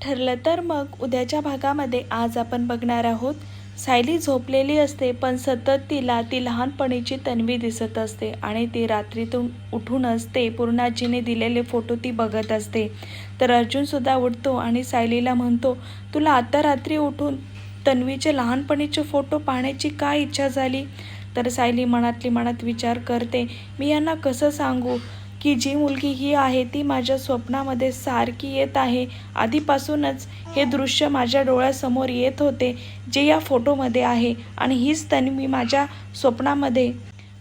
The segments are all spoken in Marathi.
ठरलं तर मग उद्याच्या भागामध्ये आज आपण बघणार आहोत. सायली झोपलेली असते पण सतत तिला ती लहानपणीची तन्वी दिसत असते आणि ती रात्रीतून उठूनच ते पूर्णाजीने दिलेले फोटो ती बघत असते. तर अर्जुनसुद्धा उठतो आणि सायलीला म्हणतो, तुला आता रात्री उठून तन्वीचे लहानपणीचे फोटो पाहण्याची काय इच्छा झाली? तर सायली मनातली मनात विचार करते, मी यांना कसं सांगू की जी मुलगी ही आहे ती माझ्या स्वप्नामध्ये सारखी येत आहे. आधीपासूनच हे दृश्य माझ्या डोळ्यासमोर येत होते जे या फोटोमध्ये आहे आणि हीच तन्वी माझ्या स्वप्नामध्ये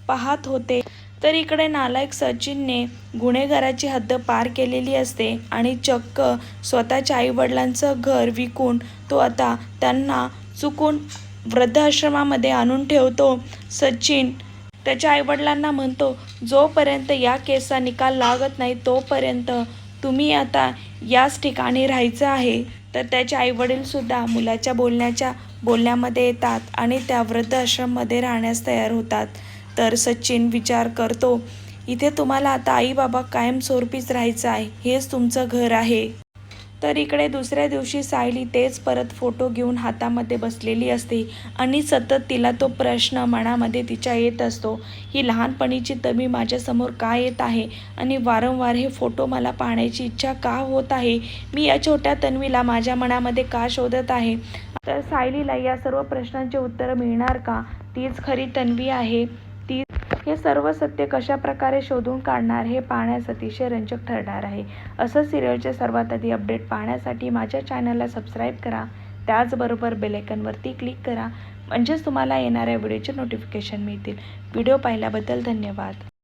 पाहत होते. तर इकडे नालायक सचिनने गुन्हेगाराची हद्द पार केलेली असते आणि चक्क स्वतःच्या आईवडिलांचं घर विकून तो आता त्यांना चुकून वृद्धाश्रमामध्ये आणून ठेवतो. सचिन त्याच्या आईवडिलांना म्हणतो, जोपर्यंत या केसचा निकाल लागत नाही तोपर्यंत तुम्ही आता याच ठिकाणी राहायचं आहे. तर त्याचे आईवडीलसुद्धा मुलाच्या बोलण्यामध्ये येतात आणि त्या वृद्धाश्रममध्ये राहण्यास तयार होतात. तर सचिन विचार करतो, इथे तुम्हाला आता आई बाबा कायमस्वरूपीच राहायचं आहे, हेच तुमचं घर आहे. तर इकडे दुसऱ्या दिवशी सायली तेच परत फोटो घेऊन हातामध्ये बसलेली असते आणि सतत तिला तो प्रश्न मनामध्ये तिच्या येत असतो, ही लहानपणीची तन्वी माझ्यासमोर का येत आहे आणि वारंवार हे फोटो मला पाहण्याची इच्छा का होत आहे? मी या छोट्या तन्वीला माझ्या मनामध्ये का शोधत आहे? तर सायलीला या सर्व प्रश्नांची उत्तरं मिळणार का? तीच खरी तन्वी आहे. ती हे सर्व सत्य कशा प्रकारे शोधून काढणार हे पाहण्यास अतिशय रंजक ठरणार आहे. असं सिरियलचे सर्वात आधी अपडेट पाहण्यासाठी माझ्या चॅनलला सबस्क्राईब करा. त्याचबरोबर बेल आयकॉनवरती क्लिक करा, म्हणजेच तुम्हाला येणाऱ्या व्हिडिओचे नोटिफिकेशन मिळतील. व्हिडिओ पाहिल्याबद्दल धन्यवाद.